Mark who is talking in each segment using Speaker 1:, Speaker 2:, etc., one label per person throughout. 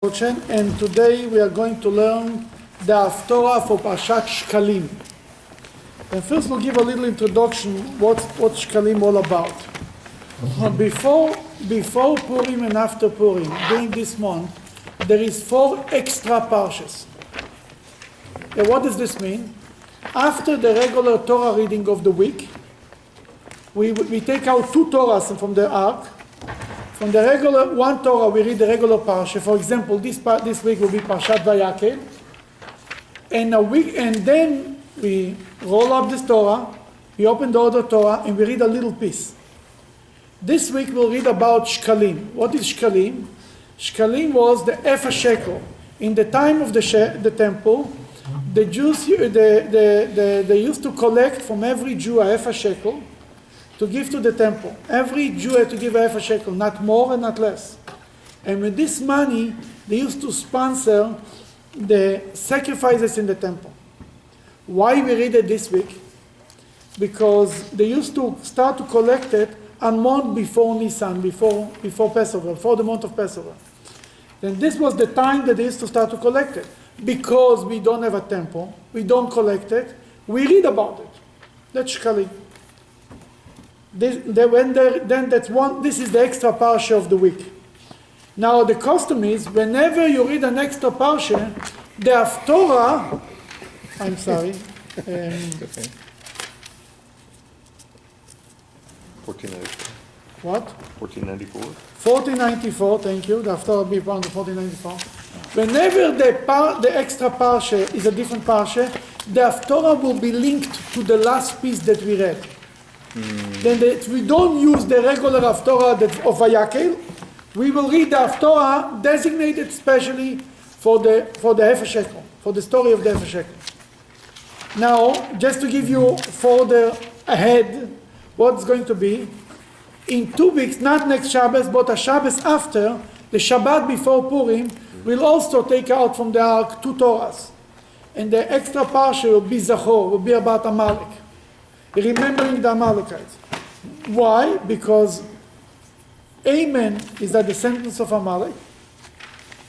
Speaker 1: And today we are going to learn the Haftorah for Parshat Shekalim. And first we'll give a little introduction what Shekalim all about. Before Purim and after Purim, during this month, there is 4 extra parshas. And what does this mean? After the regular Torah reading of the week, we take out 2 Torahs from the ark. From the regular 1 Torah, we read the regular parsha. For example, this week will be Parshat Vayakel. And then we roll up this Torah, we open the other Torah, and we read a little piece. This week we'll read about Shekalim. What is Shekalim? Shekalim was the ephah shekel. In the time of the temple, the Jews they used to collect from every Jew a ephah shekel to give to the temple. Every Jew had to give a ephah shekel, not more and not less. And with this money, they used to sponsor the sacrifices in the temple. Why we read it this week? Because they used to start to collect it a month before Nisan, before Passover, before the month of Passover. Then this was the time that they used to start to collect it. Because we don't have a temple, we don't collect it, we read about it. That's Shekalim. This is the extra parsha of the week. Now the custom is, whenever you read an extra parsha, the Haftorah, I'm sorry.
Speaker 2: Okay. 1494.
Speaker 1: What?
Speaker 2: 1494.
Speaker 1: 1494, thank you. The Haftorah will be around 1494. Whenever the extra parsha is a different parsha, the Haftorah will be linked to the last piece that we read. Then we don't use the regular Haftorah of Vayakel. We will read the Haftorah designated specially for the ephah shekel, for the story of the ephah shekel. Now, just to give you further ahead what's going to be, in 2 weeks, not next Shabbos, but a Shabbos after, the Shabbat before Purim, we'll also take out from the ark 2 Torahs. And the extra parsha will be Zachor, will be about Amalek. Remembering the Amalekites. Why? Because Amen is a descendant of Amalek.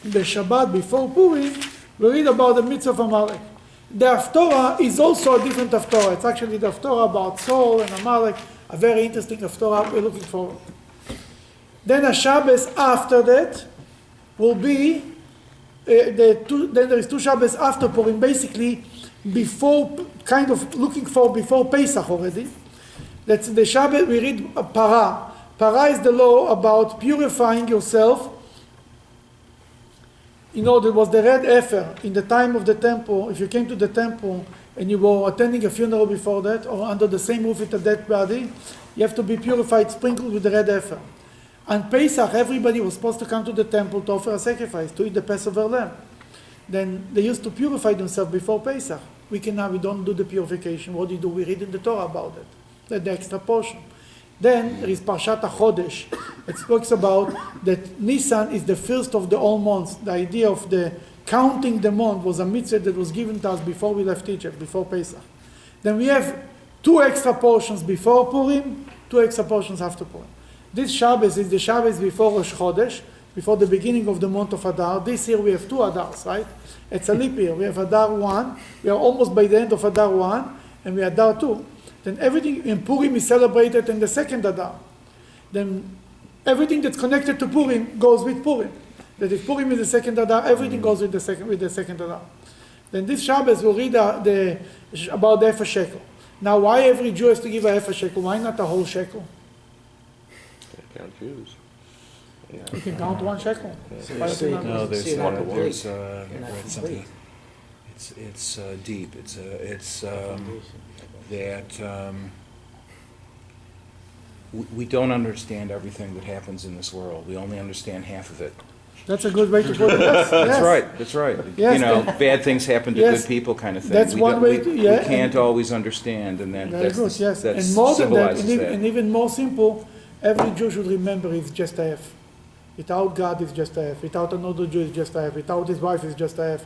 Speaker 1: The Shabbat before Purim, we read about the mitzvah of Amalek. The Haftorah is also a different Haftorah. It's actually the Haftorah about Saul and Amalek, a very interesting Haftorah we're looking forward. Then a Shabbos after that will be, then there is 2 Shabbos after Purim, basically before Pesach already. That's the Shabbat we read Parah. Parah is the law about purifying yourself. You know, there was the red heifer in the time of the temple. If you came to the temple and you were attending a funeral before that, or under the same roof with a dead body, you have to be purified, sprinkled with the red heifer. On Pesach, everybody was supposed to come to the temple to offer a sacrifice, to eat the Passover lamb. Then they used to purify themselves before Pesach. We don't do the purification. What do? We read in the Torah about it. That's the extra portion. Then there is Parshat HaChodesh. It speaks about that Nisan is the first of the all months. The idea of the counting the month was a mitzvah that was given to us before we left Egypt, before Pesach. Then we have 2 extra portions before Purim, 2 extra portions after Purim. This Shabbos is the Shabbos before Rosh Chodesh, before the beginning of the month of Adar. This year we have 2 Adars, right? It's a leap year. We have Adar 1. We are almost by the end of Adar 1, and we are Adar 2. Then everything in Purim is celebrated in the second Adar. Then everything that's connected to Purim goes with Purim. That if Purim is the second Adar, everything goes with the second Adar. Then this Shabbos we'll read about the ephah shekel. Now, why every Jew has to give a ephah shekel? Why not a whole shekel?
Speaker 2: Can't count Jews. Yeah.
Speaker 1: You can count 1 shekel.
Speaker 3: No, there's something. It's deep. It's that we don't understand everything that happens in this world. We only understand half of it.
Speaker 1: That's a good way to put it. Yes.
Speaker 3: That's right.
Speaker 1: Yes,
Speaker 3: You know, bad things happen to good people, kind of thing.
Speaker 1: That's one way to,
Speaker 3: we can't always understand, and
Speaker 1: very good, yes.
Speaker 3: that
Speaker 1: And more than that,
Speaker 3: symbolizes that.
Speaker 1: and even more simple, every Jew should remember it's just a half. Without God, it's just a half. Without another Jew, it's just a half. Without his wife, it's just a half.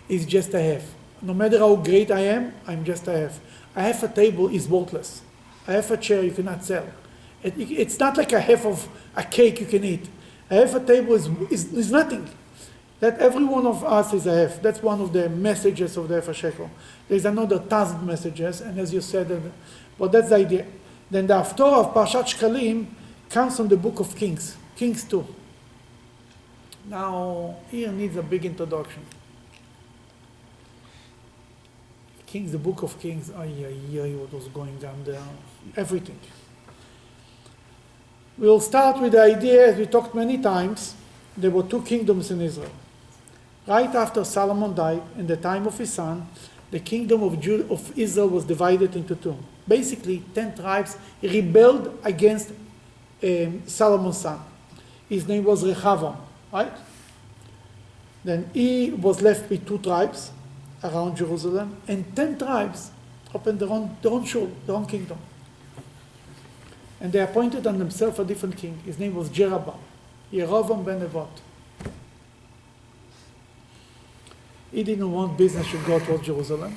Speaker 1: It's just a half. No matter how great I am, I'm just a half. A half a table is worthless. A half a chair you cannot sell. It's not like a half of a cake you can eat. A half a table is nothing. That every one of us is a Hef. That's one of the messages of the Hef HaShekel. There's another 1,000 messages, and as you said, but that's the idea. Then the Haftorah of Parshat Shekalim comes from the book of Kings, Kings 2. Now, here needs a big introduction. Kings, the book of Kings, what was going on there? Everything. We'll start with the idea, as we talked many times, there were 2 kingdoms in Israel. Right after Solomon died, in the time of his son, the kingdom of Israel was divided into 2. Basically, 10 tribes rebelled against Solomon's son. His name was Rehoboam, right? Then he was left with 2 tribes around Jerusalem, and 10 tribes opened their own shul, their own kingdom. And they appointed on themselves a different king. His name was Jeroboam ben Nevat. He didn't want business should go towards Jerusalem.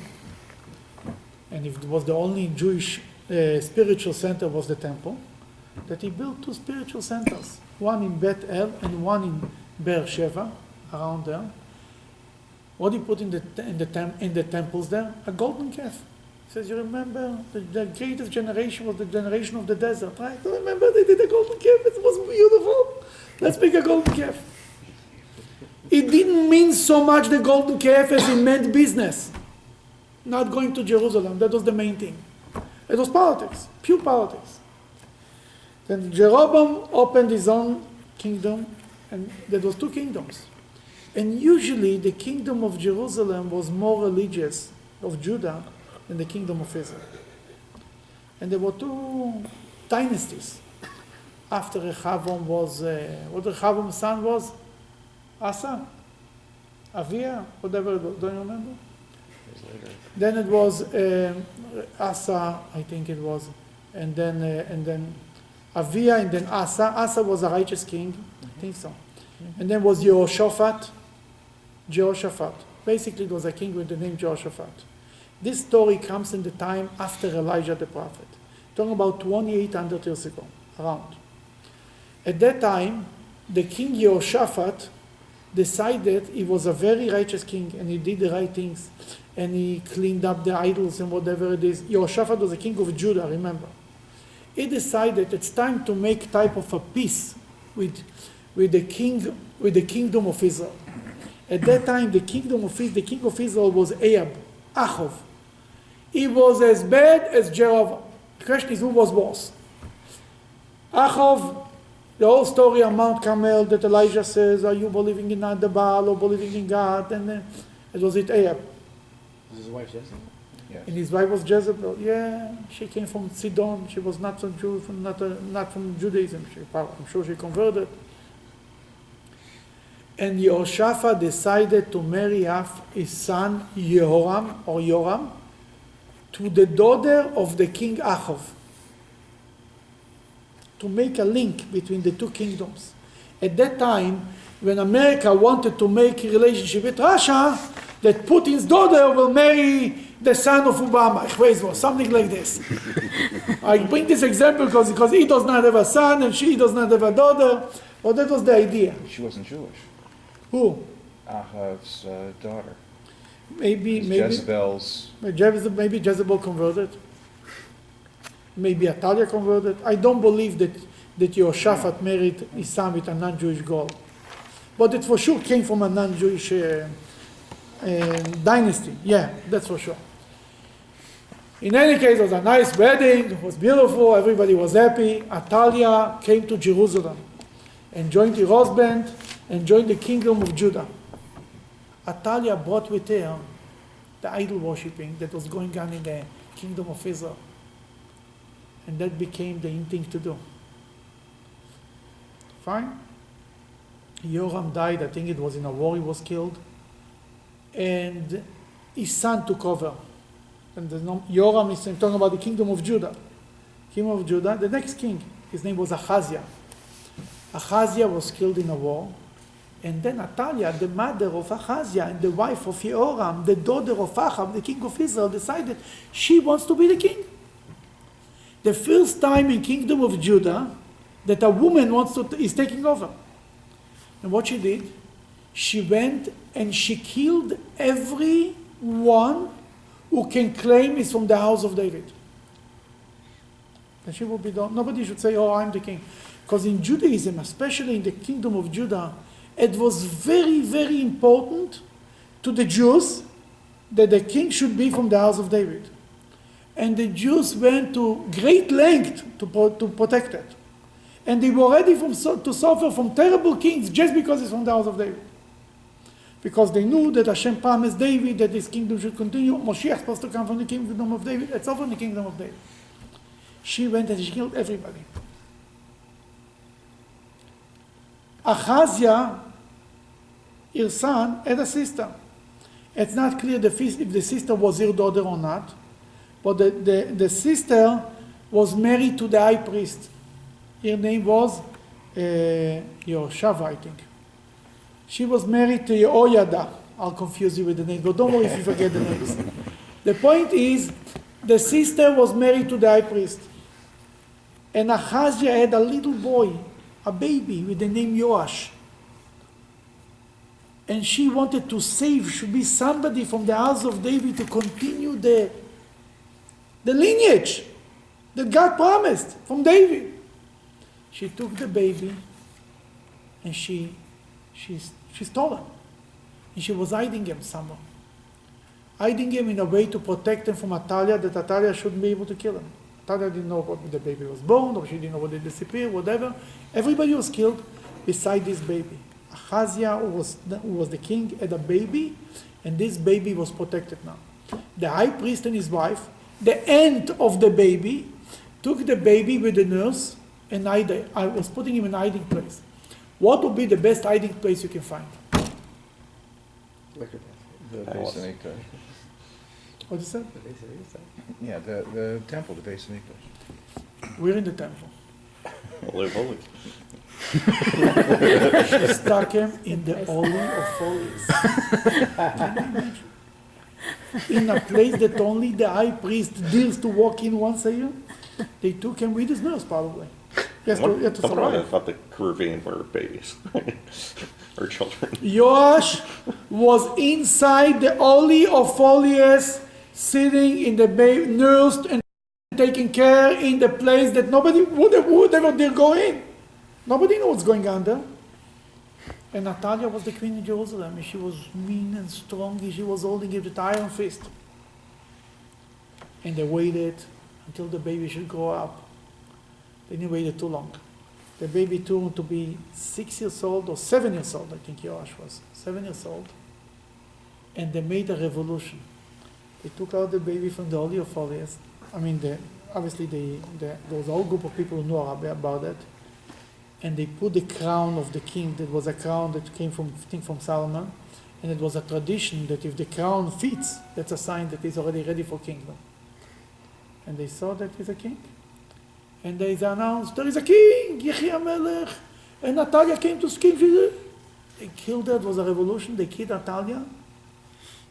Speaker 1: And if it was the only Jewish spiritual center was the temple, that he built 2 spiritual centers, one in Beth El and one in Beersheba, around there. What he put in the temples there? A golden calf. He says, you remember the greatest generation was the generation of the desert, right? You remember they did a golden calf? It was beautiful. Let's make a golden calf. It didn't mean so much the golden calf as it meant business. Not going to Jerusalem, that was the main thing. It was politics, pure politics. Then Jeroboam opened his own kingdom, and there was 2 kingdoms. And usually the kingdom of Jerusalem was more religious, of Judah, than the kingdom of Israel. And there were 2 dynasties. After Rehoboam was, what Rehoboam's son was? Asa? Avia? Whatever it was, don't you remember? Then it was Asa, I think it was, and then Avia, and then Asa. Asa was a righteous king, I think so. And then was Jehoshaphat. Basically, it was a king with the name Jehoshaphat. This story comes in the time after Elijah the prophet, talking about 2,800 years ago, around. At that time, the king Jehoshaphat decided he was a very righteous king, and he did the right things, and he cleaned up the idols and whatever it is. Jehoshaphat was the king of Judah, remember. He decided it's time to make type of a peace with the kingdom of Israel. At that time, the king of Israel was Ahov. He was as bad as Jeroboam. The question is, who was worse? Ahov, the whole story on Mount Carmel that Elijah says, are you believing in the Baal or believing in God? And it was Ahab.
Speaker 3: Was his wife Jezebel? Yes.
Speaker 1: And his wife was Jezebel. Yeah, she came from Sidon. She was not from not from Judaism. I'm sure she converted. And Yehoshaphat decided to marry off his son Yoram to the daughter of the king Ahov, to make a link between the 2 kingdoms. At that time, when America wanted to make a relationship with Russia, that Putin's daughter will marry the son of Obama, something like this. I bring this example because he does not have a son and she does not have a daughter. Well, that was the idea.
Speaker 3: She wasn't Jewish.
Speaker 1: Who?
Speaker 3: Ahav's daughter.
Speaker 1: Maybe
Speaker 3: Jezebel's.
Speaker 1: Maybe Jezebel converted. Maybe Atalia converted. I don't believe that Yehoshaphat married his son with a non-Jewish girl. But it for sure came from a non-Jewish dynasty. Yeah, that's for sure. In any case, it was a nice wedding. It was beautiful. Everybody was happy. Atalia came to Jerusalem and joined her husband and joined the kingdom of Judah. Atalia brought with her the idol worshipping that was going on in the kingdom of Israel. And that became the in thing to do. Fine. Yoram died, I think it was in a war, he was killed. And his son took over. And Yoram is talking about the kingdom of Judah. Kingdom of Judah, the next king, his name was Ahaziah. Ahaziah was killed in a war. And then Atalia, the mother of Ahaziah and the wife of Yehoram, the daughter of Ahab, the king of Israel, decided she wants to be the king. The first time in kingdom of Judah that a woman is taking over. And what she did, she went and she killed everyone who can claim is from the house of David. And she will be done. Nobody should say, oh, I'm the king. Because in Judaism, especially in the kingdom of Judah, it was very, very important to the Jews that the king should be from the house of David. And the Jews went to great length to protect it. And they were ready to suffer from terrible kings just because it's from the house of David. Because they knew that Hashem promised David that his kingdom should continue. Moshiach is supposed to come from the kingdom of David. It's all from the kingdom of David. She went and she killed everybody. Achaziah, her son, had a sister. It's not clear if the sister was her daughter or not, but the sister was married to the high priest. Her name was Yoshava, I think. She was married to Yehoyada. I'll confuse you with the names, but don't worry if you forget the names. The point is, the sister was married to the high priest. And Achaziah had a little boy, a baby, with the name Yoash. And she wanted to should be somebody from the house of David to continue the lineage that God promised from David. She took the baby and she stole him. And she was hiding him somewhere. Hiding him in a way to protect him from Atalia, that Atalia shouldn't be able to kill him. Atalia didn't know what the baby was born, or she didn't know when they disappeared, whatever. Everybody was killed beside this baby. Achaziah, who was the king, had a baby, and this baby was protected now. The high priest and his wife, the aunt of the baby, took the baby with the nurse and I was putting him in a hiding place. What would be the best hiding place you can find?
Speaker 3: The base of Mikdash.
Speaker 1: What is that?
Speaker 3: Yeah, the temple, the base of Mikdash.
Speaker 1: We're in the temple.
Speaker 2: Holy, holy.
Speaker 1: She stuck him in the Holy of Holies. Can you imagine? In a place that only the high priest dares to walk in once a year. They took him with his nurse, probably. He has to survive.
Speaker 2: I thought the Caribbean were babies or children.
Speaker 1: Yoash was inside the Holy of Holies, sitting in the nursed and taking care in the place that nobody would ever dare go in. Nobody knows what's going on there. And Natalia was the queen of Jerusalem, and she was mean and strong, and she was holding him with iron fist. And they waited until the baby should grow up. They didn't wait too long. The baby turned to be 6 years old, or 7 years old, I think Yoash was, 7 years old. And they made a revolution. They took out the baby from the Holy of Holies. I mean, there was a whole group of people who knew about it. And they put the crown of the king, that was a crown that came from, I think, from Solomon. And it was a tradition that if the crown fits, that's a sign that he's already ready for kingdom. And they saw that he's a king. And they announced, there is a king, Yechia Melech. And Natalia came to king. They killed her, it was a revolution. They killed Natalia.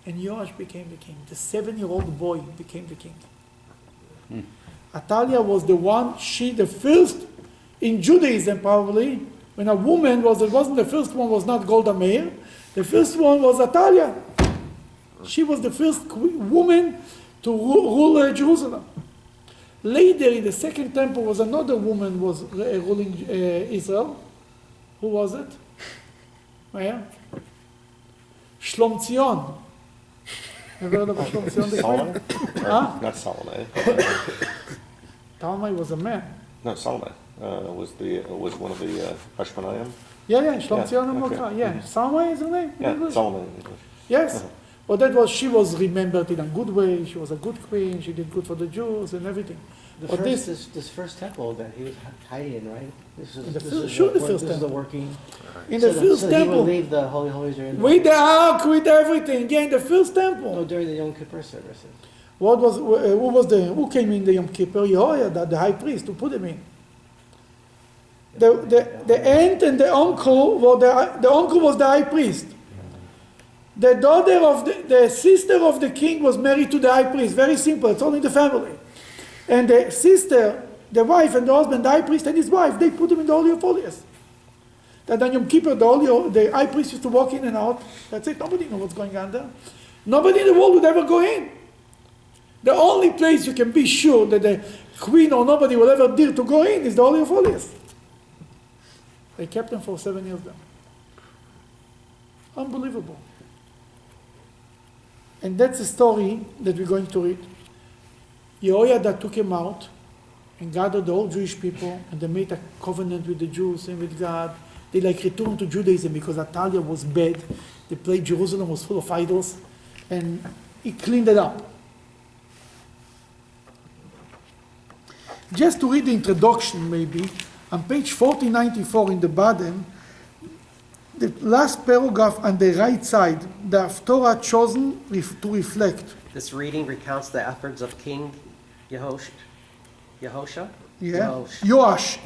Speaker 1: And Yoash became the king. The 7-year-old boy became the king. Atalia was the first, in Judaism probably, when a woman wasn't the first one, was not Golda Meir. The first one was Atalia. She was the first woman to rule Jerusalem. Later, in the second temple, was another woman was ruling Israel. Who was it? Maya? Shlom Tzion. Ever heard of Shlom Tzion?
Speaker 2: Solomon?
Speaker 1: Huh?
Speaker 2: Not Solomon.
Speaker 1: Talmai was a man.
Speaker 2: No, Solomon was one of the Hashmonaim.
Speaker 1: Yeah, Shlom
Speaker 2: Yeah,
Speaker 1: Tzion and
Speaker 2: okay.
Speaker 1: Mocha. Yeah, Salmai is her name.
Speaker 2: Yeah, Solomon.
Speaker 1: Yes. But she was remembered in a good way. She was a good queen. She did good for the Jews and everything.
Speaker 4: This first temple that he was hiding in, right? This is the working.
Speaker 1: In the first
Speaker 4: so
Speaker 1: temple.
Speaker 4: he would leave the Holy Holies during
Speaker 1: With the ark, with everything. Yeah, in the first temple.
Speaker 4: no, during the Yom Kippur services.
Speaker 1: Who came in the Yom Kippur? Yehoiada, the high priest, who put him in. The aunt and the uncle, the uncle was the high priest. The daughter of the sister of the king was married to the high priest. Very simple. It's all in the family. And the sister, the wife and the husband, the high priest and his wife, they put him in the Holy of Holies. That on Yom Kippur, the high priest used to walk in and out. That's it. Nobody knows what's going on there. Nobody in the world would ever go in. The only place you can be sure that the queen or nobody will ever dare to go in is the Holy of Holies. They kept them for 7 years there. Unbelievable. And that's the story that we're going to read. Yehoiada took him out and gathered the whole Jewish people, and they made a covenant with the Jews and with God. They returned to Judaism because Atalia was bad. The place Jerusalem was full of idols, and he cleaned it up. Just to read the introduction, maybe, on page 1494 in the bottom, the last paragraph on the right side, the Haftorah chosen to reflect.
Speaker 5: This reading recounts the efforts of King Yehosha.
Speaker 1: Yeah, Yoash.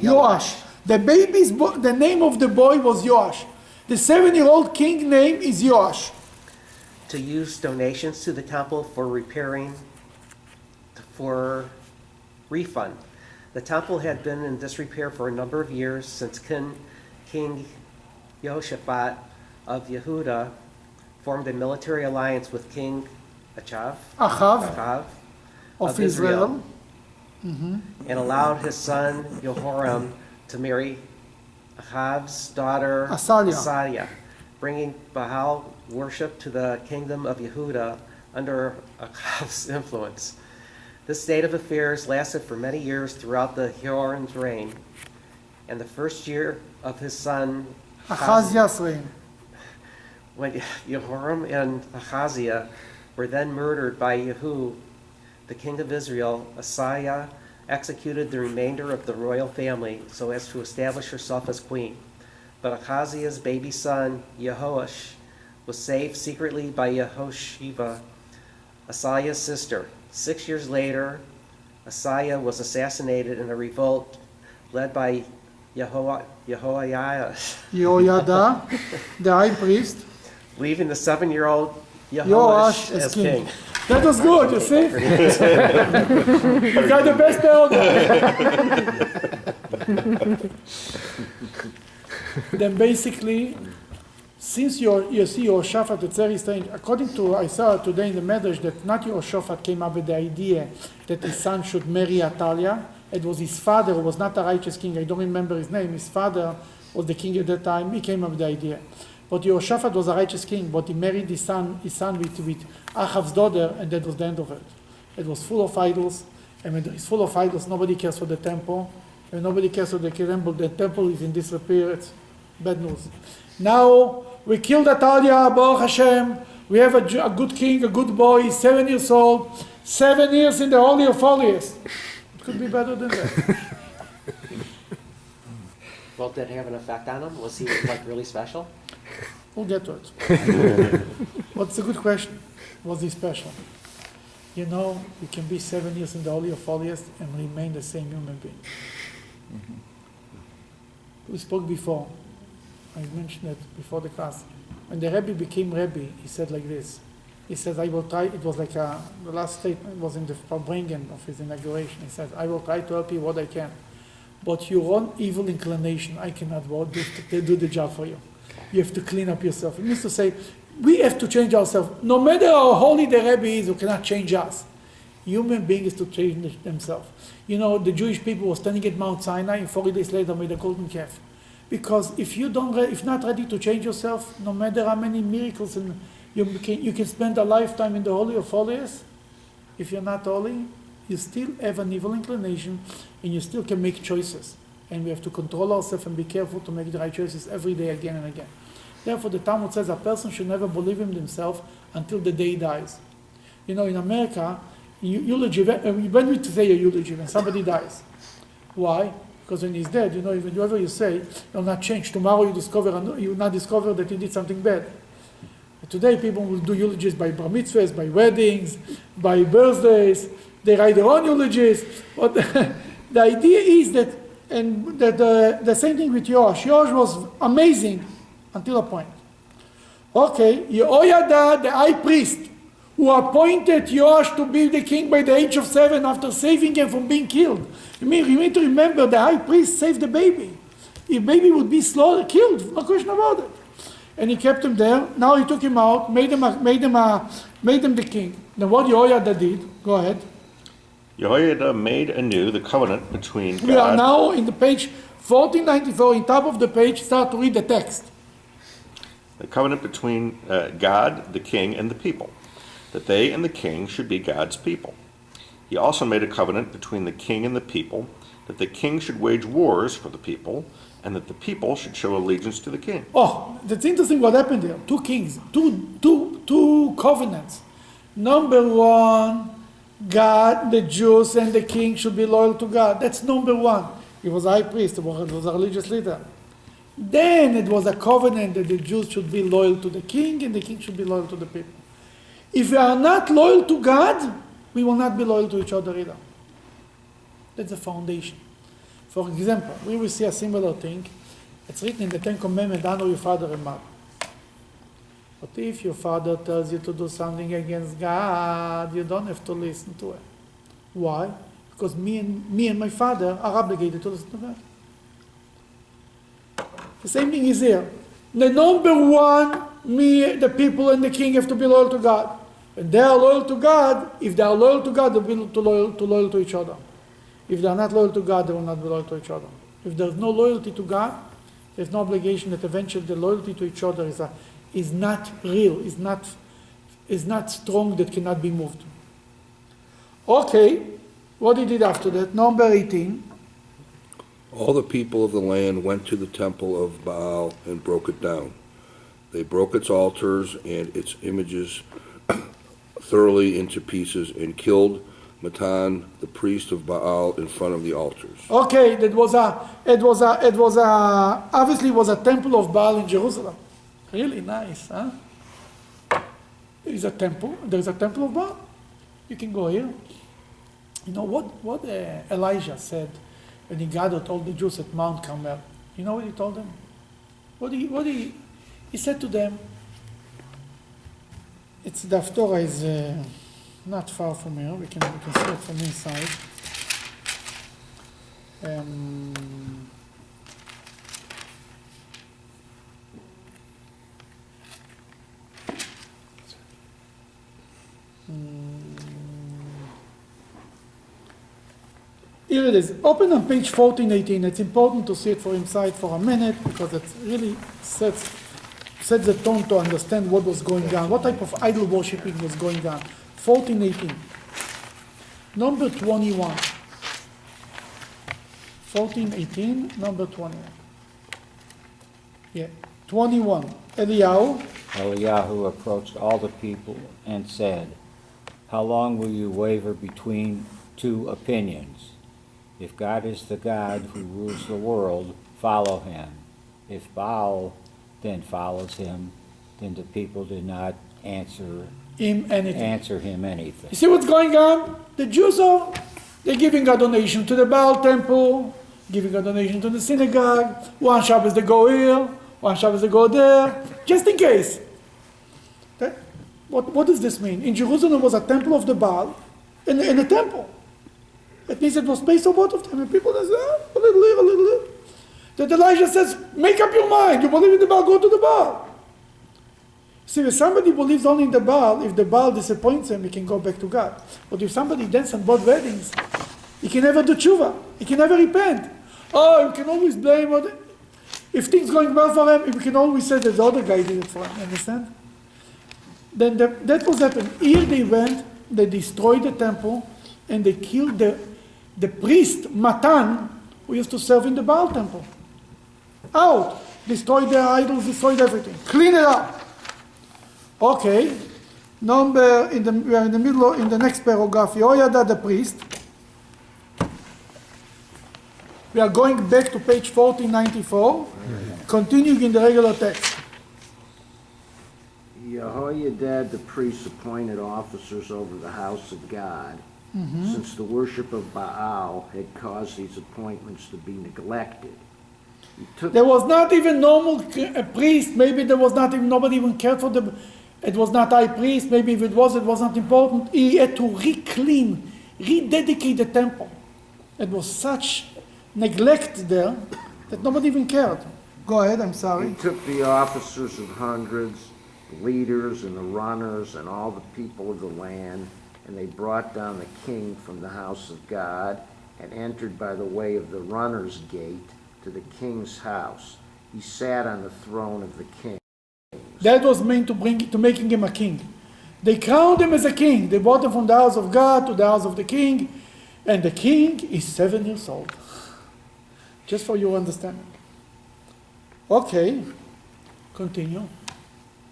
Speaker 1: The name of the boy was Yoash. The 7-year-old king name is Yoash.
Speaker 5: To use donations to the temple for refund. The temple had been in disrepair for a number of years since King Yehoshaphat of Yehuda formed a military alliance with King Achav
Speaker 1: of Israel.
Speaker 5: And allowed his son Jehoram to marry Achav's daughter Asaliah, bringing Baal worship to the kingdom of Yehuda under Achav's influence. This state of affairs lasted for many years throughout the Jehoram's reign, and the first year of his son
Speaker 1: Achaziah's reign.
Speaker 5: When Jehoram and Achaziah were then murdered by Yehu, the king of Israel, Asaiah executed the remainder of the royal family so as to establish herself as queen. But Achaziah's baby son, Yehoash, was saved secretly by Yehoshiba, Asaiah's sister. 6 years later, Asaiah was assassinated in a revolt led by Yehoiada,
Speaker 1: the high priest,
Speaker 5: leaving the 7-year-old Yehoash as king.
Speaker 1: That was good, you see? You got the best elder. Then basically, since you see Yehoshaphat, it's very strange. According to Isaiah today in the Medrash, that not Yehoshaphat came up with the idea that his son should marry Atalia. It was his father who was not a righteous king. I don't remember his name. His father was the king at that time. He came up with the idea. But Yehoshaphat was a righteous king, but he married his son with Achav's daughter, and that was the end of it. It was full of idols, and when it's full of idols, nobody cares for the temple. When nobody cares for the temple is in disrepair. It's bad news. Now, we killed Atalia, Baruch Hashem. We have a good king, a good boy. He's 7 years old. 7 years in the Holy of Holies. It could be better than that.
Speaker 5: Well, did it have an effect on him? Was he really special?
Speaker 1: We'll get to it. But it's a good question. Was he special? You know, you can be 7 years in the Holy of Holies and remain the same human being. We spoke before. I mentioned it before the class. When the Rebbe became Rebbe, he said like this. He says, I will try, it was like the last statement was in the Farbringen of his inauguration. He said, I will try to help you what I can. But your own evil inclination, I cannot do the job for you. You have to clean up yourself. It means to say, we have to change ourselves. No matter how holy the Rebbe is, you cannot change us. Human beings to change themselves. You know, the Jewish people were standing at Mount Sinai, and 40 days later made a golden calf. Because if if not ready to change yourself, no matter how many miracles, and you can spend a lifetime in the Holy of Holies, if you're not holy, you still have an evil inclination, and you still can make choices. And we have to control ourselves and be careful to make the right choices every day, again and again. Therefore, the Talmud says a person should never believe in himself until the day he dies. You know, in America, eulogy, when we say a eulogy, when somebody dies. Why? Because when he's dead, you know, even whatever you say, you'll not change. Tomorrow you will not discover that you did something bad. But today, people will do eulogies by bar mitzvahs, by weddings, by birthdays. They write their own eulogies. But the idea is that, and that the same thing with Yoash. Yoash was amazing until a point. Okay, Yehoiada, the high priest, who appointed Yoash to be the king by the age of 7 after saving him from being killed. You need to remember the high priest saved the baby. He maybe would be slaughtered, killed, no question about it. And he kept him there. Now he took him out, made him the king. Then what Jehoiada did, go ahead.
Speaker 2: Jehoiada made anew the covenant between God.
Speaker 1: We are now in the page 1494, in top of the page, start to read the text.
Speaker 2: The covenant between God, the king, and the people, that they and the king should be God's people. He also made a covenant between the king and the people, that the king should wage wars for the people, and that the people should show allegiance to the king.
Speaker 1: Oh, that's interesting what happened there. Two kings, two covenants. Number one, God, the Jews, and the king should be loyal to God. That's number one. He was a high priest, he was a religious leader. Then it was a covenant that the Jews should be loyal to the king and the king should be loyal to the people. If we are not loyal to God, we will not be loyal to each other either. That's the foundation. For example, we will see a similar thing. It's written in the Ten Commandments, honor your father and mother. But if your father tells you to do something against God, you don't have to listen to it. Why? Because me and my father are obligated to listen to God. The same thing is here. The number one, the people and the king have to be loyal to God. When they are loyal to God, if they are loyal to God, they'll be loyal to each other. If they are not loyal to God, they will not be loyal to each other. If there is no loyalty to God, there is no obligation that eventually the loyalty to each other is not real, is not strong, that cannot be moved. Okay, what he did after that? Number 18.
Speaker 6: All the people of the land went to the temple of Baal and broke it down. They broke its altars and its images thoroughly into pieces and killed Matan, the priest of Baal, in front of the altars.
Speaker 1: Okay, it was obviously was a temple of Baal in Jerusalem. Really nice, huh? There's a temple of Baal. You can go here. You know what Elijah said when he gathered all the Jews at Mount Carmel. You know what he told them? He said to them, it's the Haftorah is not far from here. We can see it from inside. Here it is. Open on page 1418. It's important to see it for inside for a minute because it really sets the tone to understand what was going on, what type of idol worshipping was going on. 1418. Number 21. 1418, number 21. Yeah, 21.
Speaker 7: Eliyahu approached all the people and said, "How long will you waver between two opinions? If God is the God who rules the world, follow him. If Baal then follows him, then the people did not answer him anything."
Speaker 1: You see what's going on? The Jews they're giving a donation to the Baal temple, giving a donation to the synagogue. One Shabbos they go here, one Shabbos they go there, just in case. What does this mean? In Jerusalem was a temple of the Baal, and a temple. It means it was space of both of them, and people say, a little here, a little there. That Elijah says, make up your mind. You believe in the Baal, go to the Baal. See, if somebody believes only in the Baal, if the Baal disappoints him, he can go back to God. But if somebody dances on both weddings, he can never do tshuva. He can never repent. Oh, you can always blame. If things going well for him, we can always say that the other guy did it for him. Understand? Then that was happened. Here they went, they destroyed the temple, and they killed the priest, Matan, who used to serve in the Baal temple. Out. Destroyed their idols, destroyed everything. Clean it up. Okay. We are in the middle, in the next paragraph, Jehoiada the priest. We are going back to page 1494, continuing in the regular text.
Speaker 8: Jehoiada the priest appointed officers over the house of God, since the worship of Baal had caused these appointments to be neglected.
Speaker 1: There was not even normal priest. Maybe there was not even, nobody even cared for them. It was not high priest. Maybe if it was not important. He had to rededicate the temple. It was such neglect there that nobody even cared. Go ahead, I'm sorry.
Speaker 8: He took the officers of hundreds, the leaders and the runners and all the people of the land, and they brought down the king from the house of God and entered by the way of the runner's gate to the king's house. He sat on the throne of the king.
Speaker 1: That was meant to making him a king. They crowned him as a king. They brought him from the house of God to the house of the king, and the king is 7 years old. Just for your understanding. Okay, continue.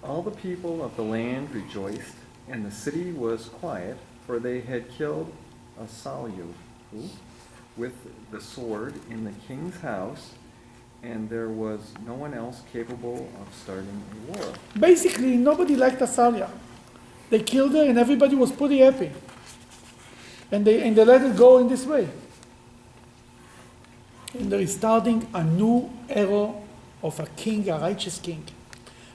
Speaker 9: All the people of the land rejoiced, and the city was quiet, for they had killed Asaliu with the sword in the king's house, and there was no one else capable of starting a war.
Speaker 1: Basically, nobody liked Asalia. They killed her, and everybody was pretty happy. And they let it go in this way. And there is starting a new era of a king, a righteous king.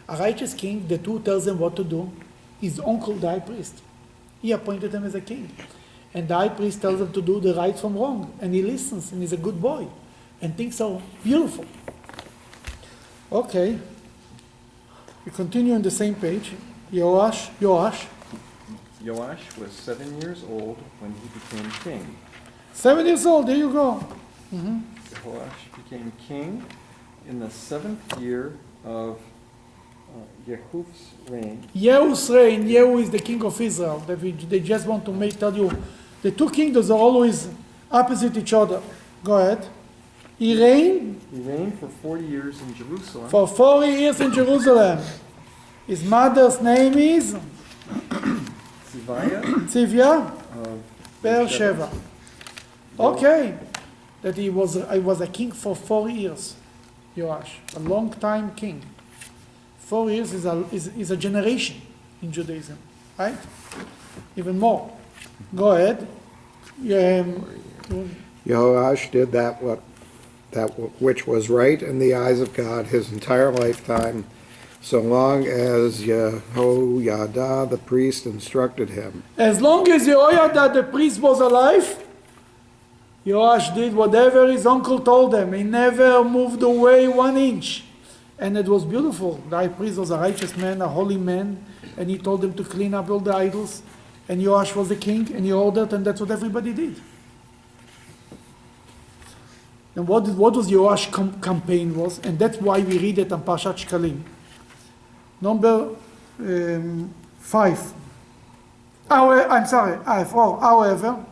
Speaker 1: A righteous king, the two tells him what to do. His uncle, the high priest, he appointed him as a king. And the high priest tells him to do the right from wrong. And he listens, and he's a good boy. And things are beautiful. Okay. We continue on the same page. Yoash.
Speaker 9: Joash was 7 years old when he became king.
Speaker 1: 7 years old, there you go.
Speaker 9: Joash became king in the 7th year of Yehu's reign.
Speaker 1: Yehu's reign. Yehu is the king of Israel. They just want to tell you, the two kingdoms are always opposite each other. Go ahead. He reigned
Speaker 9: for 40 years in Jerusalem.
Speaker 1: for 40 years in Jerusalem. His mother's name is Tzivia
Speaker 9: of
Speaker 1: Beersheba. Okay. That he was a king for 4 years. Yoash, a long time king. 4 years is a generation in Judaism, right? Even more. Go ahead.
Speaker 10: Jehoash did that which was right in the eyes of God his entire lifetime, so long as Jehoiada the priest instructed him.
Speaker 1: As long as Jehoiada the priest was alive, Yoash did whatever his uncle told him. He never moved away 1 inch. And it was beautiful. The high priest was a righteous man, a holy man, and he told him to clean up all the idols. And Yoash was the king, and he ordered, and that's what everybody did. And what was Yoash campaign was, and that's why we read it on Parshat Shekalim. Number 5. However,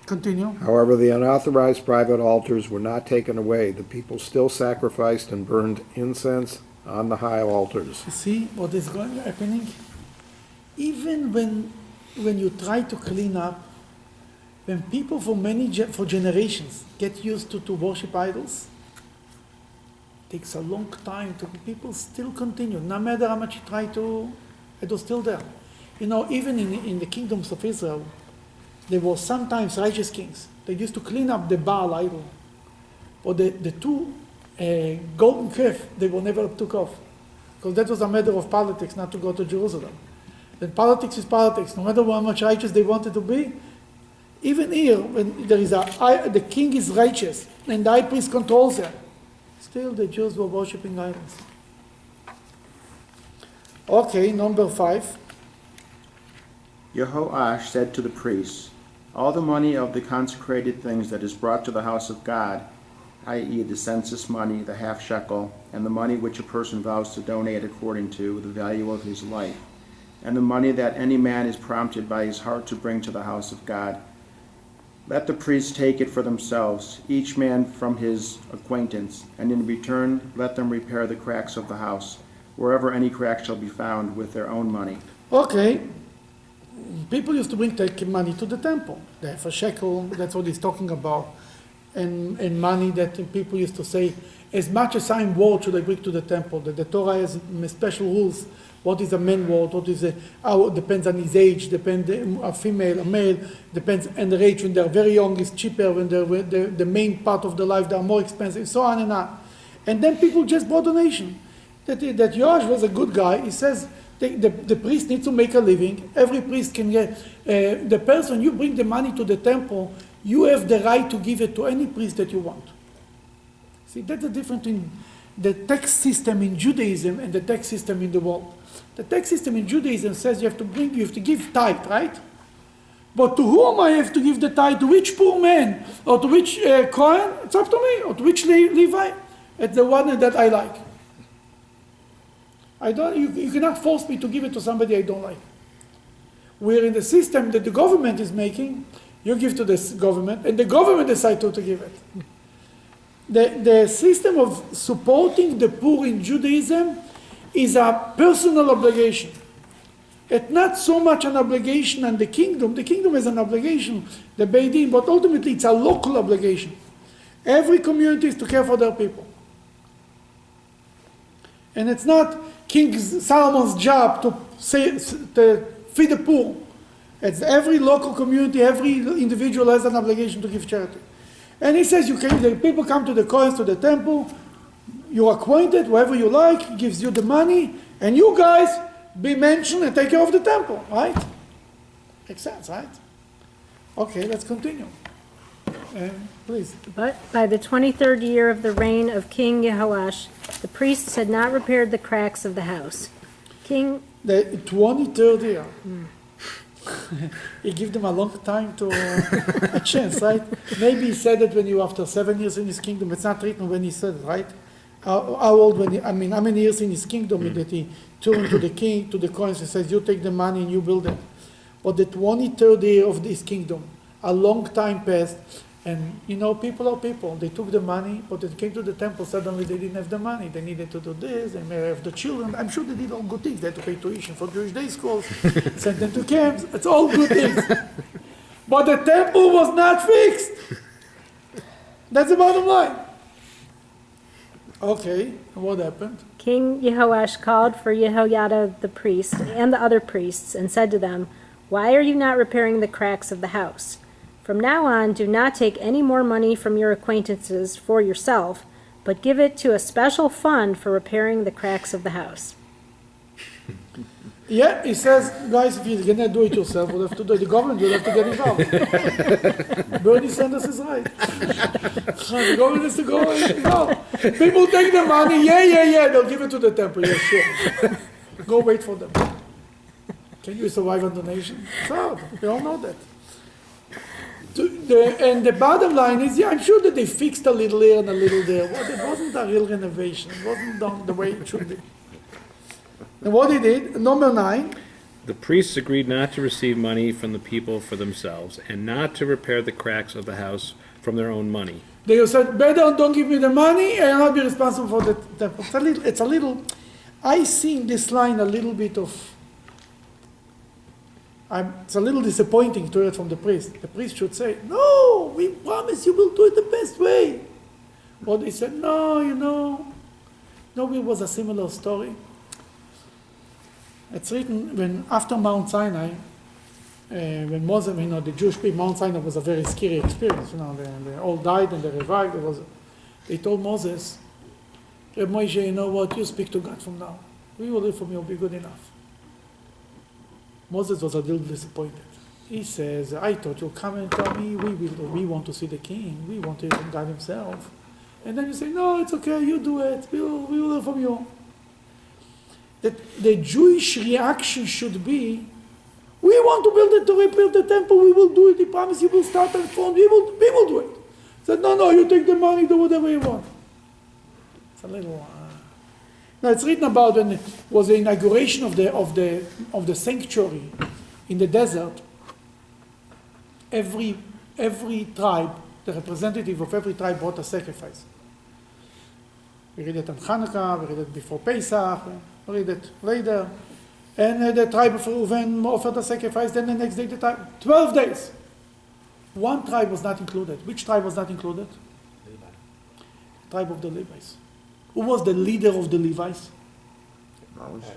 Speaker 1: continue.
Speaker 10: However, the unauthorized private altars were not taken away. The people still sacrificed and burned incense on the high altars.
Speaker 1: You see what is happening? Even when you try to clean up, when people for generations get used to worship idols, it takes a long time to people still continue. No matter how much you try to, it was still there. You know, even in the kingdoms of Israel, there were sometimes righteous kings. They used to clean up the Baal idol. But the two golden calf, they were never took off. Because that was a matter of politics, not to go to Jerusalem. Then politics is politics. No matter how much righteous they wanted to be, even here, when there is the king is righteous and the high priest controls him, still the Jews were worshipping idols. Okay, number 5.
Speaker 11: Jehoash said to the priests, all the money of the consecrated things that is brought to the house of God, i.e. the census money, the half shekel, and the money which a person vows to donate according to the value of his life, and the money that any man is prompted by his heart to bring to the house of God, let the priests take it for themselves, each man from his acquaintance, and in return let them repair the cracks of the house, wherever any crack shall be found, with their own money.
Speaker 1: Okay. People used to take money to the temple. They have a shekel, that's what he's talking about. And money that people used to say, as much as I'm worth should I bring to the temple. That the Torah has special rules. What is a man worth? What is depends on his age, depends a female, a male, depends on the age. When they're very young, it's cheaper. When they're the main part of their life, they're more expensive, so on and on. And then people just brought donation. That Yoash was a good guy. He says, the priest needs to make a living. Every priest can get, the person, you bring the money to the temple, you have the right to give it to any priest that you want. See, that's the difference between the tax system in Judaism and the tax system in the world. The tax system in Judaism says you have to give tithe, right? But to whom I have to give the tithe? To which poor man? Or to which Kohen? It's up to me. Or to which Levi? It's the one that I like. You cannot force me to give it to somebody I don't like. We're in the system that the government is making. You give to the government, and the government decides to give it. The system of supporting the poor in Judaism is a personal obligation. It's not so much an obligation on the kingdom. The kingdom is an obligation, the Beit Din, but ultimately it's a local obligation. Every community is to care for their people. And it's not King Solomon's job to feed the poor. It's every local community, every individual has an obligation to give charity. And he says, the people come to the Kohen, to the temple, you're acquainted, whoever you like, gives you the money, and you guys be mentioned and take care of the temple, right? Makes sense, right? Okay, let's continue. Please.
Speaker 12: But by the 23rd year of the reign of King Yehoash, the priests had not repaired the cracks of the house. The
Speaker 1: 23rd year. He gave them a long time to a chance, right? Maybe he said it when you after 7 years in his kingdom. It's not written when he said it, right? How old how many years in his kingdom that he turned to the king, to the coins, and says, you take the money and you build it. But the 23rd year of this kingdom, a long time passed, and people are people. They took the money, but they came to the temple, suddenly they didn't have the money. They needed to do this, they may have the children. I'm sure they did all good things. They had to pay tuition for Jewish day schools, send them to camps. It's all good things. But the temple was not fixed. That's the bottom line. Okay, what happened?
Speaker 12: King Yehoash called for Jehoiada the priest and the other priests and said to them, why are you not repairing the cracks of the house? From now on, do not take any more money from your acquaintances for yourself, but give it to a special fund for repairing the cracks of the house.
Speaker 1: Yeah, he says, guys, if you're going to do it yourself, we'll have to do it. The government will have to get involved. Bernie Sanders is right. The government has to go involved. People take the money, yeah, they'll give it to the temple, yeah, sure. Go wait for them. Can you survive on donation? It's hard. We all know that. And the bottom line is, I'm sure that they fixed a little here and a little there. But it wasn't a real renovation. It wasn't done the way it should be. And what he did, number 9.
Speaker 13: The priests agreed not to receive money from the people for themselves, and not to repair the cracks of the house from their own money.
Speaker 1: They said, better don't give me the money, and I'll not be responsible for the temple. It's a little, I see in this line a little bit of, it's a little disappointing to hear it from the priest. The priest should say, no, we promise you will do it the best way. But they said, no, it was a similar story. It's written when after Mount Sinai, when Moses, the Jewish people, Mount Sinai was a very scary experience. They all died and they revived. They told Moses, Moshe, you know what? You speak to God from now. We will live from you. Will be good enough. Moses was a little disappointed. He says, I thought you'll come and tell me we want to see the king. We want to hear from God himself. And then you say, no, it's okay. You do it. We will live from you. That the Jewish reaction should be, we want to rebuild the temple, we will do it, he promised, you will start and form, we will do it. He said, no, you take the money, do whatever you want. It's a little, Now it's written about when it was the inauguration of the sanctuary in the desert. Every tribe, the representative of every tribe brought a sacrifice. We read it on Hanukkah, we read it before Pesach, we read it later. And the tribe of Reuven offered a sacrifice, then the next day the tribe, 12 days. One tribe was not included. Which tribe was not included? Levi. Tribe of the Levites. Who was the leader of the Levites?
Speaker 8: Moses.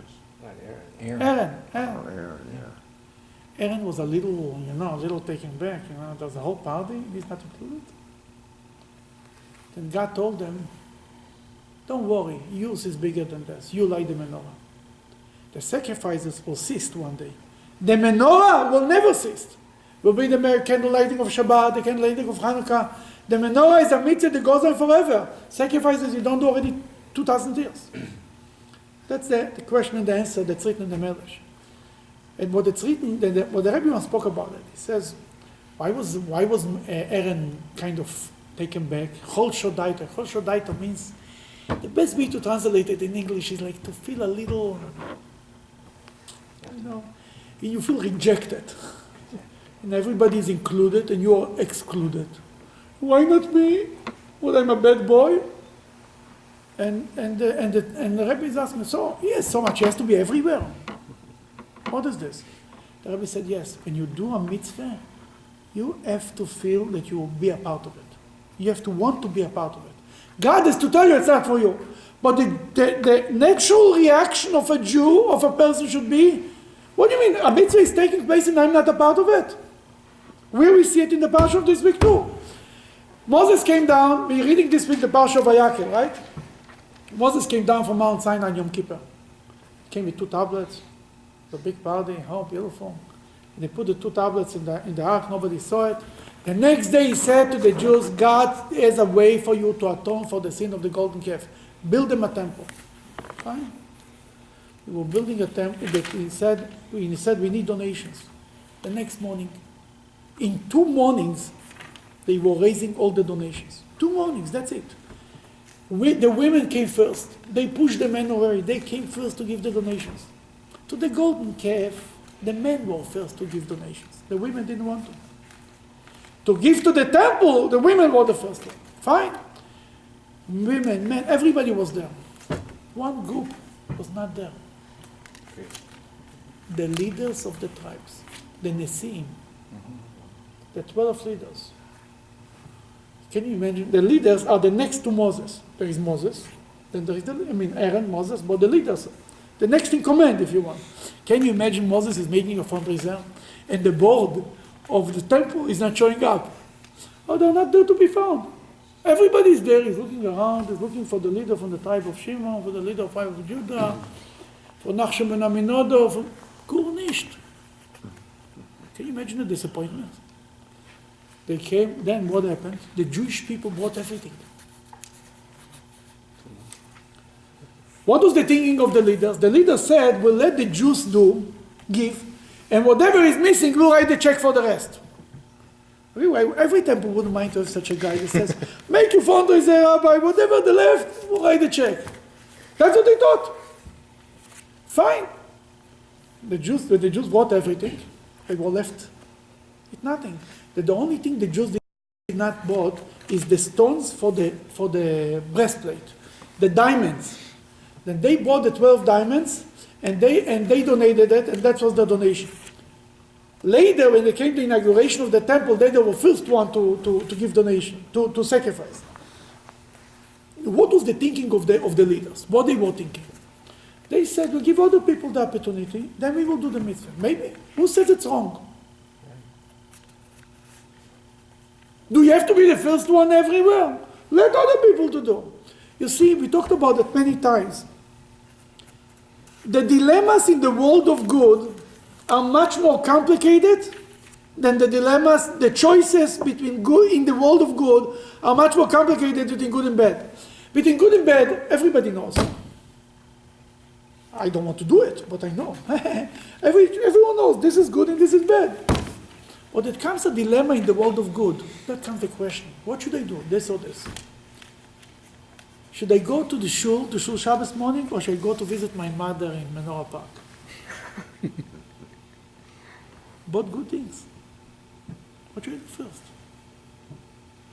Speaker 1: Aaron.
Speaker 8: Aaron, yeah.
Speaker 1: Aaron was a little taken back. There was a whole party, he's not included. Then God told them, don't worry, yours is bigger than this. You light the menorah. The sacrifices will cease one day. The menorah will never cease. Will be the candle lighting of Shabbat, the candle lighting of Hanukkah. The menorah is a mitzvah that goes on forever. Sacrifices you don't do already 2,000 years. That's the question and the answer that's written in the Medrash. And what it's written, what the Rebbe once spoke about it, he says, why was Aaron kind of taken back? Chol Shodaita. Chol Shodaita means, the best way to translate it in English is like to feel a little, you feel rejected. And everybody is included and you are excluded. Why not me? Well, I'm a bad boy. And the Rebbe is asking, so yes, so much has to be everywhere. What is this? The Rebbe said, yes, when you do a mitzvah, you have to feel that you will be a part of it. You have to want to be a part of it. God has to tell you it's not for you. But the natural reaction of a Jew, of a person should be, what do you mean? A mitzvah is taking place and I'm not a part of it? Where we see it in the Parshat of this week too. Moses came down, we're reading this week the Parshat of Vayakhel, right? Moses came down from Mount Sinai on Yom Kippur. Came with 2 tablets, a big party, oh, beautiful. And they put the 2 tablets in the ark, nobody saw it. The next day he said to the Jews, God has a way for you to atone for the sin of the golden calf. Build them a temple. Fine. We were building a temple, but he said we need donations. The next morning, in 2 mornings, they were raising all the donations. 2 mornings, that's it. The women came first. They pushed the men away. They came first to give the donations. To the golden calf, the men were first to give donations. The women didn't want to. To give to the temple, the women were the first one. Fine. Women, men, everybody was there. One group was not there. The leaders of the tribes, the Nesim, the 12 leaders. Can you imagine? The leaders are the next to Moses. There is Moses, then there is Aaron, Moses, but the leaders, the next in command, if you want. Can you imagine Moses is making a fundraiser and the board of the temple is not showing up? Oh, they're not there to be found. Everybody is there, he's looking around, he's looking for the leader from the tribe of Shimon, for the leader of the tribe of Judah, for Nachshon ben Aminodo, for Kurnisht. Can you imagine the disappointment? They came, then what happened? The Jewish people brought everything. What was the thinking of the leaders? The leaders said, we'll let the Jews give, and whatever is missing, we'll write the check for the rest. Every temple wouldn't mind to have such a guy that says, make your fundraiser, Rabbi, whatever the left, we'll write the check. That's what they thought. Fine. The Jews brought everything, they were left with nothing. The only thing the Jews did not bought is the stones for the breastplate, the diamonds. Then they bought the 12 diamonds, and they donated it, and that was the donation. Later, when they came to the inauguration of the temple, they were first one to give donation, to sacrifice. What was the thinking of the leaders? What they were thinking? They said, we'll give other people the opportunity, then we will do the mitzvah. Maybe. Who says it's wrong? Do you have to be the first one everywhere? Let other people to do. You see, we talked about it many times. The dilemmas in the world of good are much more complicated than the choices between good in the world of good are much more complicated between good and bad. Between good and bad, everybody knows. I don't want to do it, but I know. Everyone knows this is good and this is bad. But it comes a dilemma in the world of good. That comes the question, what should I do, this or this? Should I go to shul Shabbos morning, or should I go to visit my mother in Menorah Park? Both good things. What should I do first?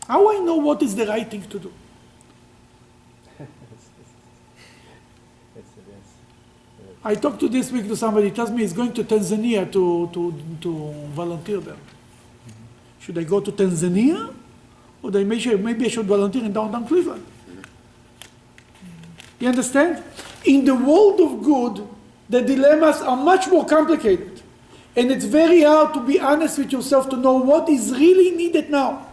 Speaker 1: How do I know what is the right thing to do? I talked this week to somebody, he tells me he's going to Tanzania to volunteer there. Should I go to Tanzania? Or maybe I should volunteer in downtown Cleveland? You understand? In the world of good, the dilemmas are much more complicated. And it's very hard to be honest with yourself to know what is really needed now.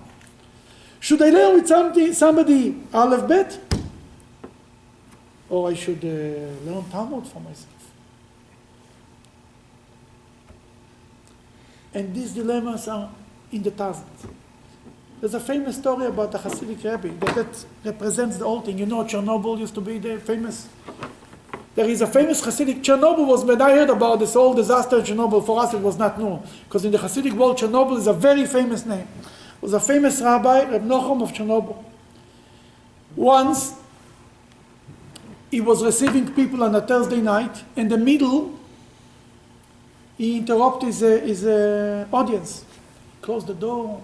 Speaker 1: Should I learn with somebody Aleph Bet? Or I should learn Talmud for myself? And these dilemmas are in the thousands. There's a famous story about the Hasidic Rebbe that represents the whole thing. You know, Chernobyl used to be the famous. There is a famous Hasidic. Chernobyl was, when I heard about this whole disaster in Chernobyl, for us it was not new. Because in the Hasidic world, Chernobyl is a very famous name. It was a famous rabbi, Reb Nochum of Chernobyl. Once, he was receiving people on a Thursday night. In the middle, he interrupted his audience. Closed the door.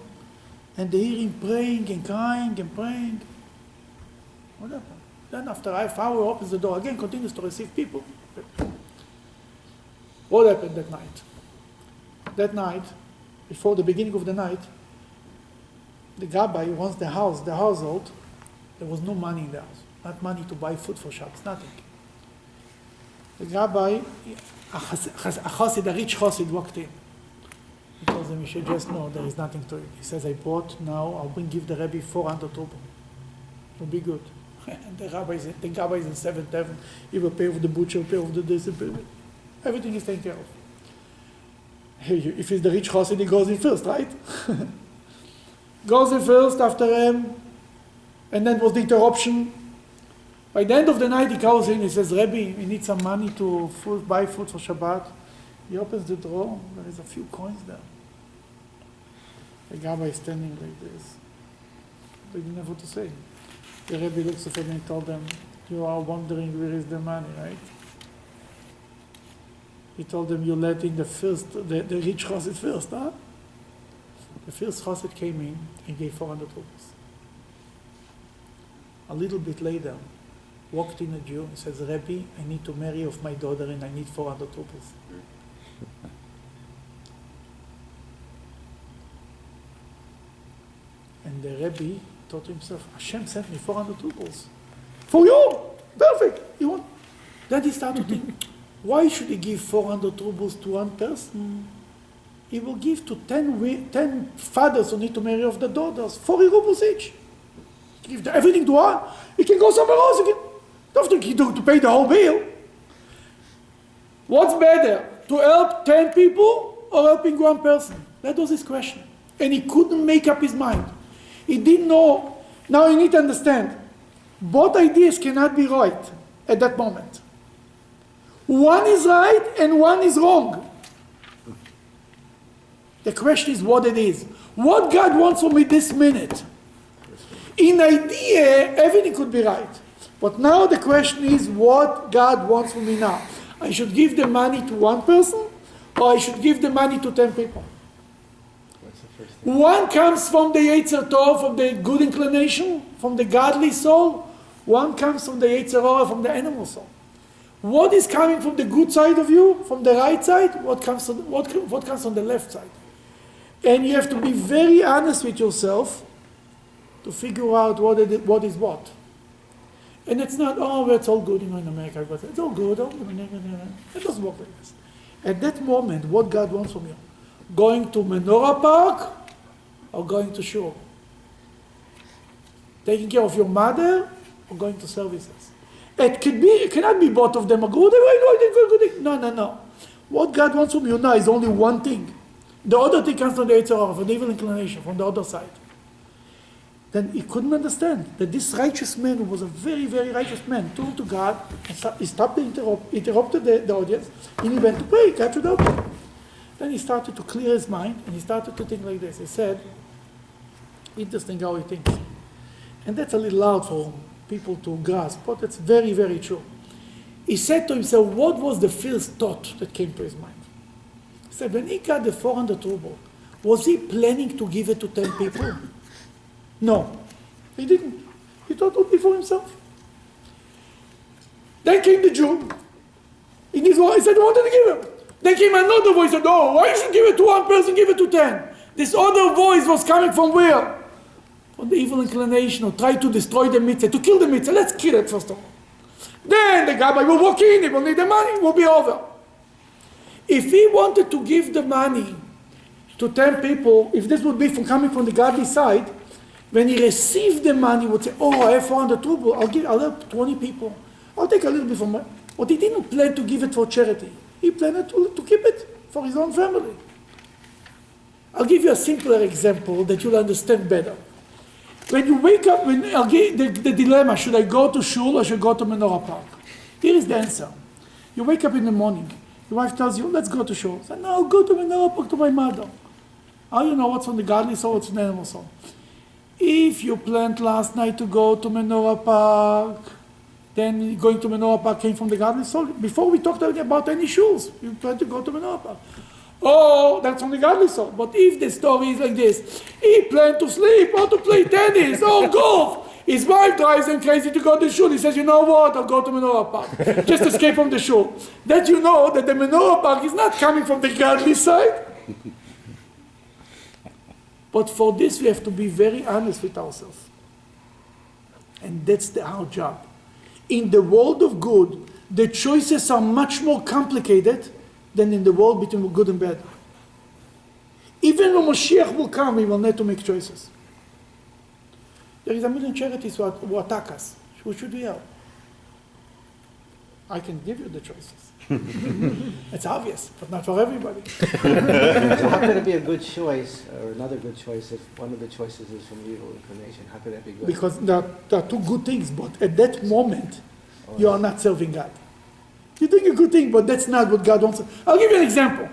Speaker 1: And they hear him praying and crying and praying. What happened? Then after a half hour, opens the door again, continues to receive people. What happened that night? That night, before the beginning of the night, the rabbi wants the household, there was no money in the house. Not money to buy food for Shabbos, nothing. The rabbi, a rich chassid walked in. He tells them, you should just know there is nothing to it. He says, I bought now, I'll give the Rebbe 400 rubles. It'll be good. And the rabbi is in seventh heaven. He will pay for the butcher, pay for the this, everything is taken care of. If he's the rich chassid, he goes in first, right? Goes in first after him, and then was the interruption. By the end of the night, he calls in, he says, Rebbe, we need some money to buy food for Shabbat. He opens the drawer, there is a few coins there. The rabbi is standing like this. They didn't have what to say. The Rebbe looks at him and told them, you are wondering where is the money, right? He told them, you're letting the rich chassid first, huh? The first chassid came in and gave 400 rubles. A little bit later, walked in a Jew and says, Rebbe, I need to marry off my daughter and I need 400 rubles. And the Rebbe thought to himself, Hashem sent me 400 rubles. For you! Perfect! Then he started to think, why should he give 400 rubles to one person? He will give to 10 fathers who need to marry off the daughters, 40 rubles each. Give everything to one. He can go somewhere else. He don't have to pay the whole bill. What's better, to help 10 people or helping one person? That was his question. And he couldn't make up his mind. He didn't know. Now you need to understand, both ideas cannot be right at that moment. One is right and one is wrong. The question is what it is. What God wants from me this minute. In idea, everything could be right. But now the question is what God wants from me now. I should give the money to one person or I should give the money to 10 people. One comes from the Yetzer Tov, from the good inclination, from the godly soul. One comes from the Yetzer Hara, from the animal soul. What is coming from the good side of you, from the right side? What comes on the left side? And you have to be very honest with yourself to figure out what is what. And it's not, it's all good, in America, it's all good. It doesn't work like this. At that moment, what God wants from you? Going to Menorah Park or going to shul? Taking care of your mother or going to services? It cannot be both of them. No. What God wants from you now is only one thing. The other thing comes from the Yetzer Hara, from the evil inclination, from the other side. Then he couldn't understand that this righteous man, who was a very, very righteous man, turned to God, and he stopped interrupted the audience, and he went to pray, God should help him. Then he started to clear his mind, and he started to think like this. He said, interesting how he thinks. And that's a little loud for people to grasp, but it's very, very true. He said to himself, what was the first thought that came to his mind? He said, when he got the 400 rubles, was he planning to give it to 10 people? No, he didn't. He thought it would be for himself. Then came the Jew. In his voice, he said, I wanted to give him. Then came another voice, said, why you should give it to one person, give it to 10? This other voice was coming from where? From the evil inclination, or try to destroy the mitzvah, to kill the mitzvah. Let's kill it first of all. Then the rabbi will walk in, he will need the money, it will be over. If he wanted to give the money to 10 people, if this would be coming from the godly side, when he received the money, he would say, I have 400 rubles, I'll help 20 people. I'll take a little bit from my... But he didn't plan to give it for charity. He planned to keep it for his own family. I'll give you a simpler example that you'll understand better. When you wake up, the dilemma, should I go to shul or should I go to Menorah Park? Here is the answer. You wake up in the morning, your wife tells you, let's go to shul. You say, no, go to Menorah Park to my mother. How do you know what's on the godly soul, what's on the animal soul? If you planned last night to go to Menorah Park, then going to Menorah Park came from the godly soul. Before we talked about any shuls, you planned to go to Menorah Park. Oh, that's from the godly soul. But if the story is like this, he planned to sleep or to play tennis or golf. His wife drives him crazy to go to shul. He says, you know what, I'll go to Menorah Park. Just escape from the shul. That you know that the Menorah Park is not coming from the godly side. But for this, we have to be very honest with ourselves. And that's our job. In the world of good, the choices are much more complicated than in the world between good and bad. Even when Moshiach will come, we will need to make choices. There is a million charities who attack us. Who should we help? I can give you the choices. It's obvious, but not for everybody.
Speaker 4: So how could it be a good choice, or another good choice, if one of the choices is from evil inclination? How could that be good?
Speaker 1: Because there are two good things, but at that moment, you are not serving God. You're doing a good thing, but that's not what God wants. I'll give you an example.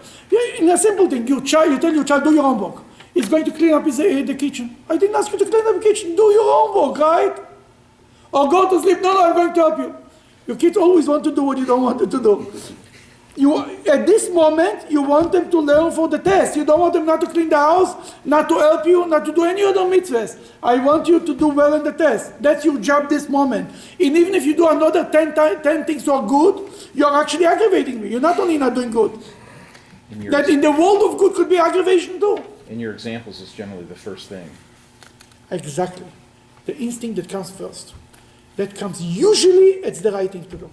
Speaker 1: In a simple thing, you tell your child, do your homework. He's going to clean up the kitchen. I didn't ask you to clean up the kitchen. Do your homework, right? Or go to sleep. No, I'm going to help you. Your kids always want to do what you don't want them to do. At this moment, you want them to learn for the test. You don't want them not to clean the house, not to help you, not to do any other mitzvahs. I want you to do well in the test. That's your job this moment. And even if you do another 10 things that are good, you're actually aggravating me. You're not only not doing good. That in the world of good could be aggravation too.
Speaker 3: In your examples, it's generally the first thing.
Speaker 1: Exactly. The instinct that comes first. That comes usually, it's the right thing to do.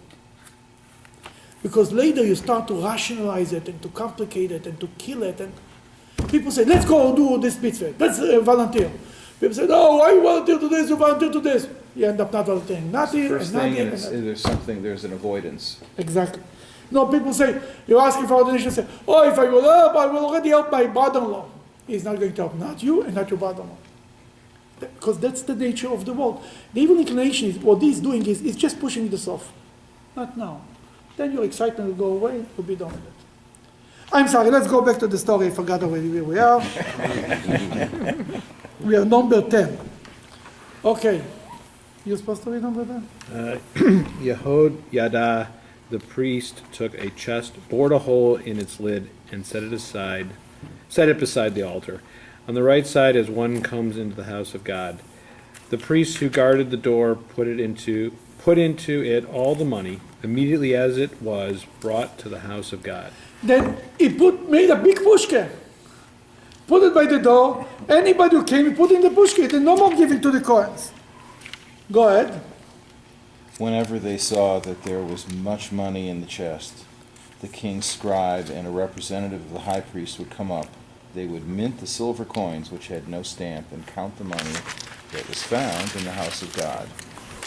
Speaker 1: Because later you start to rationalize it and to complicate it and to kill it. And people say, let's go do this mitzvah. Let's volunteer. People say, no, why you volunteer to this, you volunteer to this. You end up not volunteering. Not here,
Speaker 3: First
Speaker 1: and not
Speaker 3: thing,
Speaker 1: here.
Speaker 3: there's an avoidance.
Speaker 1: Exactly. No, people say, you're asking for donation, say, oh, if I will help, I will already help my brother-in-law. He's not going to help, not you and not your brother-in-law. Because that's the nature of the world. The evil inclination, what he's doing is just pushing this off. Not now. Then your excitement will go away, you'll be done with it. I'm sorry, let's go back to the story. I forgot already where we are. We are number 10. Okay. You're supposed to read number 10?
Speaker 13: Yehoyada, the priest, took a chest, bored a hole in its lid, and set it beside the altar, on the right side as one comes into the house of God. The priest who guarded the door put into it all the money, immediately as it was brought to the house of God.
Speaker 1: Then he made a big pushka, put it by the door. Anybody who came, he put in the pushka, and no more giving to the Kohanes. Go ahead.
Speaker 3: Whenever they saw that there was much money in the chest, the king's scribe and a representative of the high priest would come up. They would mint the silver coins which had no stamp and count the money that was found in the house of God.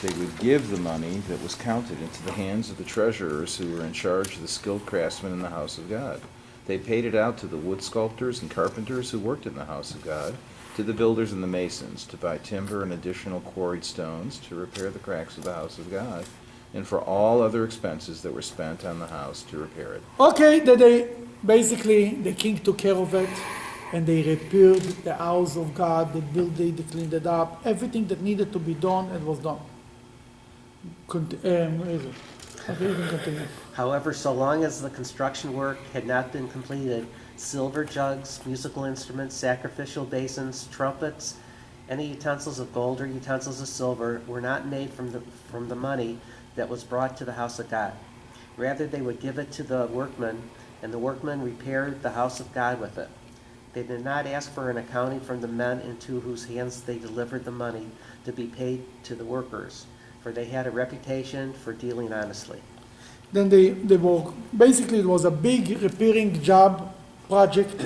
Speaker 3: They would give the money that was counted into the hands of the treasurers who were in charge of the skilled craftsmen in the house of God. They paid it out to the wood sculptors and carpenters who worked in the house of God, to the builders and the masons, to buy timber and additional quarried stones, to repair the cracks of the house of God, and for all other expenses that were spent on the house to repair it.
Speaker 1: Okay, basically the king took care of it, and they repaired the house of God, they built it, they cleaned it up, everything that needed to be done, it was done. Where is it? Okay, you can continue.
Speaker 5: However, so long as the construction work had not been completed, silver jugs, musical instruments, sacrificial basins, trumpets, any utensils of gold or utensils of silver were not made from the money that was brought to the house of God. Rather, they would give it to the workmen, and the workmen repaired the house of God with it. They did not ask for an accounting from the men into whose hands they delivered the money to be paid to the workers, for they had a reputation for dealing honestly.
Speaker 1: Then they were, basically it was a big repairing job, project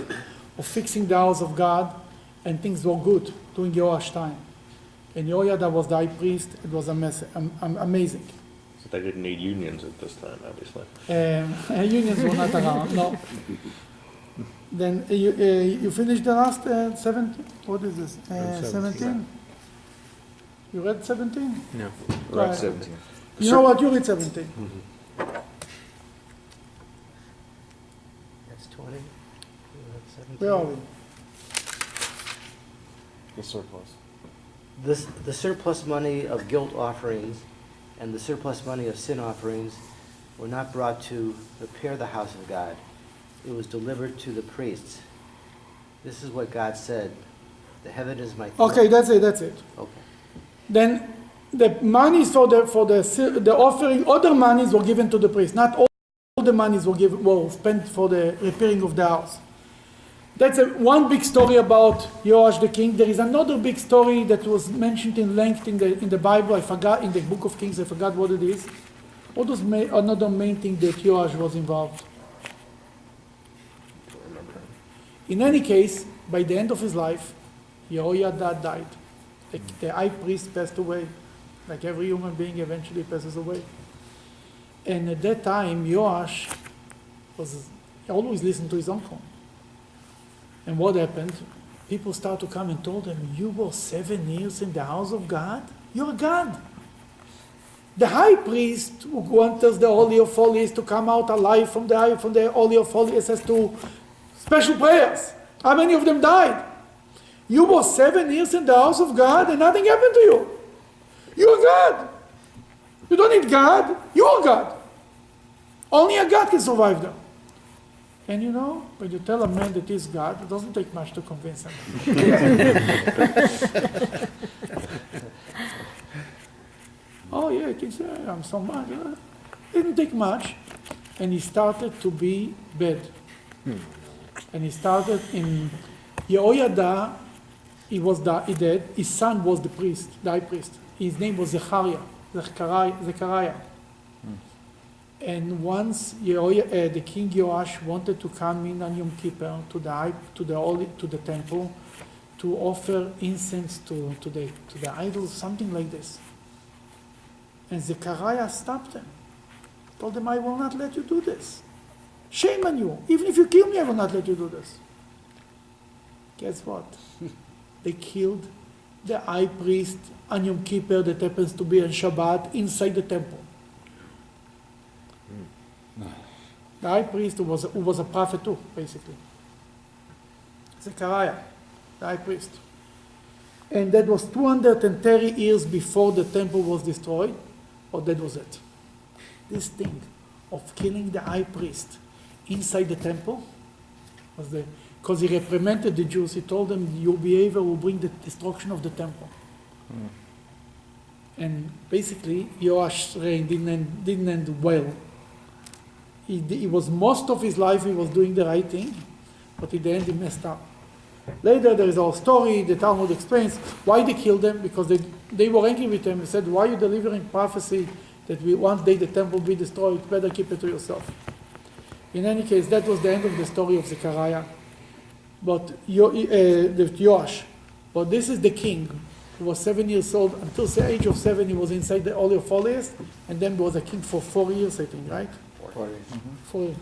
Speaker 1: of fixing the house of God, and things were good during Yoash's time. And Yehoyada was the high priest, it was amazing.
Speaker 2: So they didn't need unions at this time, obviously.
Speaker 1: Unions were not around, no. Then you finished the last 17, what is this, 17? You read 17?
Speaker 13: No.
Speaker 3: Right,
Speaker 1: Right.
Speaker 3: 17.
Speaker 1: You know what? You read 17.
Speaker 4: That's 20.
Speaker 1: Where are we?
Speaker 3: The surplus.
Speaker 4: The surplus money of guilt offerings and the surplus money of sin offerings were not brought to repair the house of God. It was delivered to the priests. This is what God said. The heaven is my throne.
Speaker 1: Okay, that's it.
Speaker 4: Okay.
Speaker 1: Then the monies for the offering, other monies were given to the priest. Not all the monies were spent for the repairing of the house. That's one big story about Yoash the king. There is another big story that was mentioned in length in the Bible. I forgot, in the book of Kings. I forgot what it is. What was another main thing that Yoash was involved? In any case, by the end of his life, Yehoiada died. The high priest passed away, like every human being eventually passes away. And at that time, Yoash always listened to his uncle. And what happened? People start to come and told him, "You were 7 years in the house of God? You're God." The high priest who enters the Holy of Holies to come out alive from the Holy of Holies has to special prayers. How many of them died? You were 7 years in the house of God and nothing happened to you. You're God. You don't need God. You're God. Only a God can survive them. And you know, when you tell a man that he's God, it doesn't take much to convince him. Oh yeah, he thinks, yeah, I'm so much. It didn't take much. And he started to be bad. And he started in Yehoiada, he dead. His son was the high priest. His name was Zechariah. And once the king Yoash wanted to come in on Yom Kippur to the temple to offer incense to the idols, something like this. And Zechariah stopped him. Told him, "I will not let you do this. Shame on you. Even if you kill me, I will not let you do this." Guess what? They killed the high priest on Yom Kippur that happens to be on Shabbat inside the temple. The high priest who was a prophet too, basically. Zechariah, the high priest. And that was 230 years before the temple was destroyed, or that was it. This thing of killing the high priest inside the temple was because he reprimanded the Jews. He told them, "Your behavior will bring the destruction of the temple." And basically, Yoash's reign didn't end well. He was most of his life he was doing the right thing, but in the end he messed up. Later there is a story, the Talmud explains why they killed them, because they were angry with him. They said, "Why are you delivering prophecy that one day the temple will be destroyed? Better keep it to yourself." In any case, that was the end of the story of Zechariah. But Yoash. But this is the king who was 7 years old. Until the age of 7, he was inside the Holy of Holies, and then was a king for 4 years, I think, right? 4 years. 4 years.